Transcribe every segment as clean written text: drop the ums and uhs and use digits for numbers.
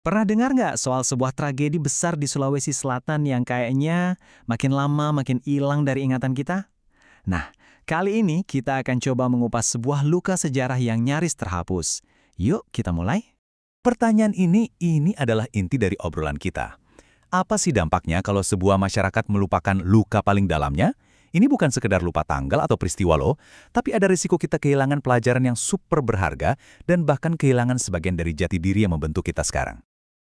Pernah dengar nggak soal sebuah tragedi besar di Sulawesi Selatan yang kayaknya makin lama makin hilang dari ingatan kita? Nah, kali ini kita akan coba mengupas sebuah luka sejarah yang nyaris terhapus. Yuk, kita mulai. Pertanyaan ini adalah inti dari obrolan kita. Apa sih dampaknya kalau sebuah masyarakat melupakan luka paling dalamnya? Ini bukan sekedar lupa tanggal atau peristiwa loh, tapi ada risiko kita kehilangan pelajaran yang super berharga dan bahkan kehilangan sebagian dari jati diri yang membentuk kita sekarang.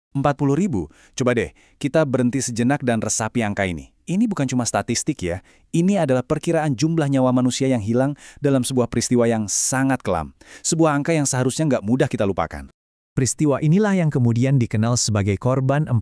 40.000. Coba deh, kita berhenti sejenak dan resapi angka ini. Ini bukan cuma statistik ya, ini adalah perkiraan jumlah nyawa manusia yang hilang dalam sebuah peristiwa yang sangat kelam. Sebuah angka yang seharusnya nggak mudah kita lupakan. Peristiwa inilah yang kemudian dikenal sebagai korban 40.000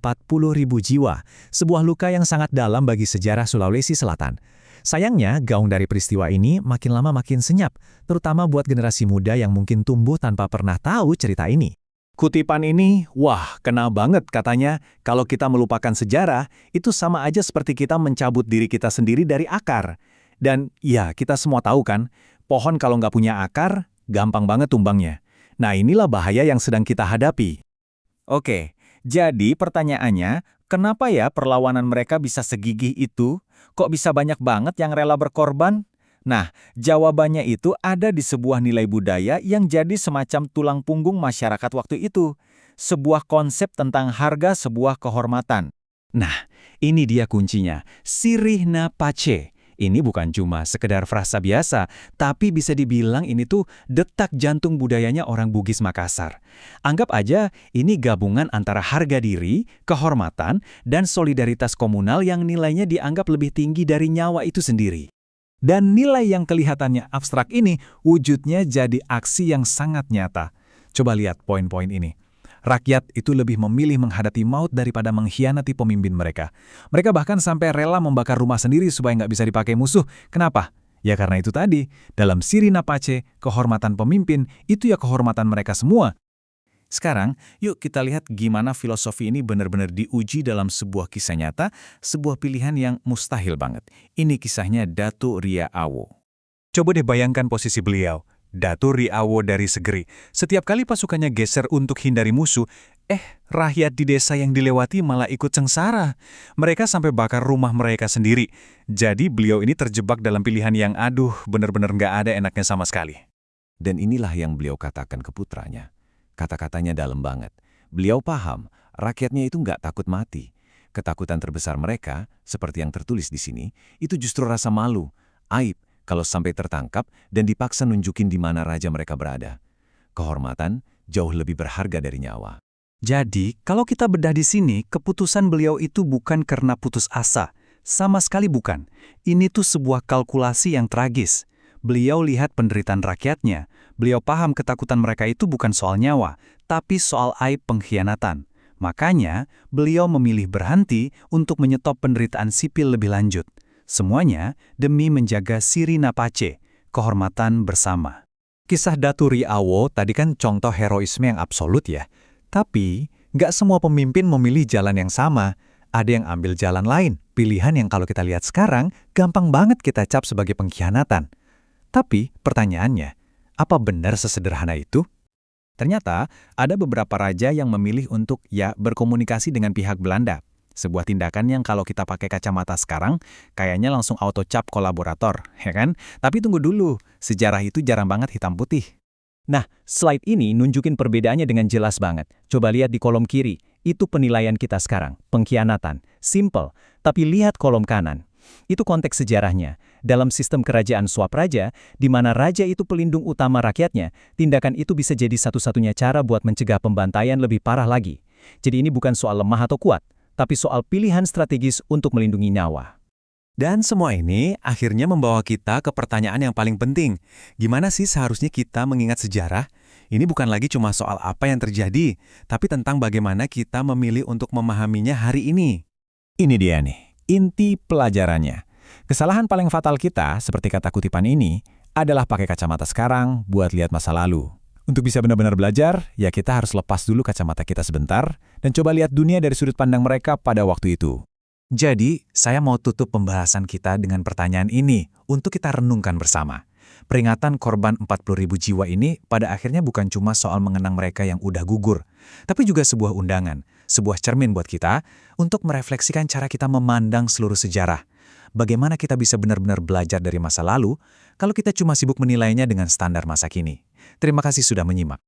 jiwa, sebuah luka yang sangat dalam bagi sejarah Sulawesi Selatan. Sayangnya, gaung dari peristiwa ini makin lama makin senyap, terutama buat generasi muda yang mungkin tumbuh tanpa pernah tahu cerita ini. Kutipan ini, wah, kena banget katanya, kalau kita melupakan sejarah, itu sama aja seperti kita mencabut diri kita sendiri dari akar. Dan ya, kita semua tahu kan, pohon kalau nggak punya akar, gampang banget tumbangnya. Nah, inilah bahaya yang sedang kita hadapi. Oke, jadi pertanyaannya, kenapa ya perlawanan mereka bisa segigih itu? Kok bisa banyak banget yang rela berkorban? Nah, jawabannya itu ada di sebuah nilai budaya yang jadi semacam tulang punggung masyarakat waktu itu. Sebuah konsep tentang harga sebuah kehormatan. Nah, ini dia kuncinya, sirih na pace. Ini bukan cuma sekedar frasa biasa, tapi bisa dibilang ini tuh detak jantung budayanya orang Bugis Makassar. Anggap aja ini gabungan antara harga diri, kehormatan, dan solidaritas komunal yang nilainya dianggap lebih tinggi dari nyawa itu sendiri. Dan nilai yang kelihatannya abstrak ini wujudnya jadi aksi yang sangat nyata. Coba lihat poin-poin ini. Rakyat itu lebih memilih menghadapi maut daripada mengkhianati pemimpin mereka. Mereka bahkan sampai rela membakar rumah sendiri supaya nggak bisa dipakai musuh. Kenapa? Ya karena itu tadi, dalam Sirih na Pace, kehormatan pemimpin itu ya kehormatan mereka semua. Sekarang, yuk kita lihat gimana filosofi ini benar-benar diuji dalam sebuah kisah nyata, sebuah pilihan yang mustahil banget. Ini kisahnya Datu Ria Awo. Coba deh bayangkan posisi beliau. Datu Ria Awo dari Segeri. Setiap kali pasukannya geser untuk hindari musuh, rakyat di desa yang dilewati malah ikut sengsara. Mereka sampai bakar rumah mereka sendiri. Jadi beliau ini terjebak dalam pilihan yang benar-benar nggak ada enaknya sama sekali. Dan inilah yang beliau katakan ke putranya. Kata-katanya dalam banget. Beliau paham, rakyatnya itu nggak takut mati. Ketakutan terbesar mereka, seperti yang tertulis di sini, itu justru rasa malu, aib, kalau sampai tertangkap dan dipaksa nunjukin di mana raja mereka berada. Kehormatan jauh lebih berharga dari nyawa. Jadi, kalau kita bedah di sini, keputusan beliau itu bukan karena putus asa. Sama sekali bukan. Ini tuh sebuah kalkulasi yang tragis. Beliau lihat penderitaan rakyatnya. Beliau paham ketakutan mereka itu bukan soal nyawa, tapi soal aib pengkhianatan. Makanya, beliau memilih berhenti untuk menyetop penderitaan sipil lebih lanjut. Semuanya demi menjaga Sirih na Pace, kehormatan bersama. Kisah Datu Ria Awo tadi kan contoh heroisme yang absolut ya. Tapi, nggak semua pemimpin memilih jalan yang sama. Ada yang ambil jalan lain, pilihan yang kalau kita lihat sekarang, gampang banget kita cap sebagai pengkhianatan. Tapi, pertanyaannya, apa benar sesederhana itu? Ternyata, ada beberapa raja yang memilih untuk berkomunikasi dengan pihak Belanda. Sebuah tindakan yang kalau kita pakai kacamata sekarang, kayaknya langsung auto cap kolaborator, ya kan? Tapi tunggu dulu, sejarah itu jarang banget hitam putih. Nah, slide ini nunjukin perbedaannya dengan jelas banget. Coba lihat di kolom kiri, itu penilaian kita sekarang, pengkhianatan. Simple, tapi lihat kolom kanan. Itu konteks sejarahnya. Dalam sistem kerajaan swapraja, di mana raja itu pelindung utama rakyatnya, tindakan itu bisa jadi satu-satunya cara buat mencegah pembantaian lebih parah lagi. Jadi ini bukan soal lemah atau kuat, tapi soal pilihan strategis untuk melindungi nyawa. Dan semua ini akhirnya membawa kita ke pertanyaan yang paling penting. Gimana sih seharusnya kita mengingat sejarah? Ini bukan lagi cuma soal apa yang terjadi, tapi tentang bagaimana kita memilih untuk memahaminya hari ini. Ini dia nih, inti pelajarannya. Kesalahan paling fatal kita, seperti kata kutipan ini, adalah pakai kacamata sekarang buat lihat masa lalu. Untuk bisa benar-benar belajar, ya kita harus lepas dulu kacamata kita sebentar dan coba lihat dunia dari sudut pandang mereka pada waktu itu. Jadi, saya mau tutup pembahasan kita dengan pertanyaan ini untuk kita renungkan bersama. Peringatan korban 40.000 jiwa ini pada akhirnya bukan cuma soal mengenang mereka yang udah gugur, tapi juga sebuah undangan, sebuah cermin buat kita untuk merefleksikan cara kita memandang seluruh sejarah. Bagaimana kita bisa benar-benar belajar dari masa lalu kalau kita cuma sibuk menilainya dengan standar masa kini. Terima kasih sudah menyimak.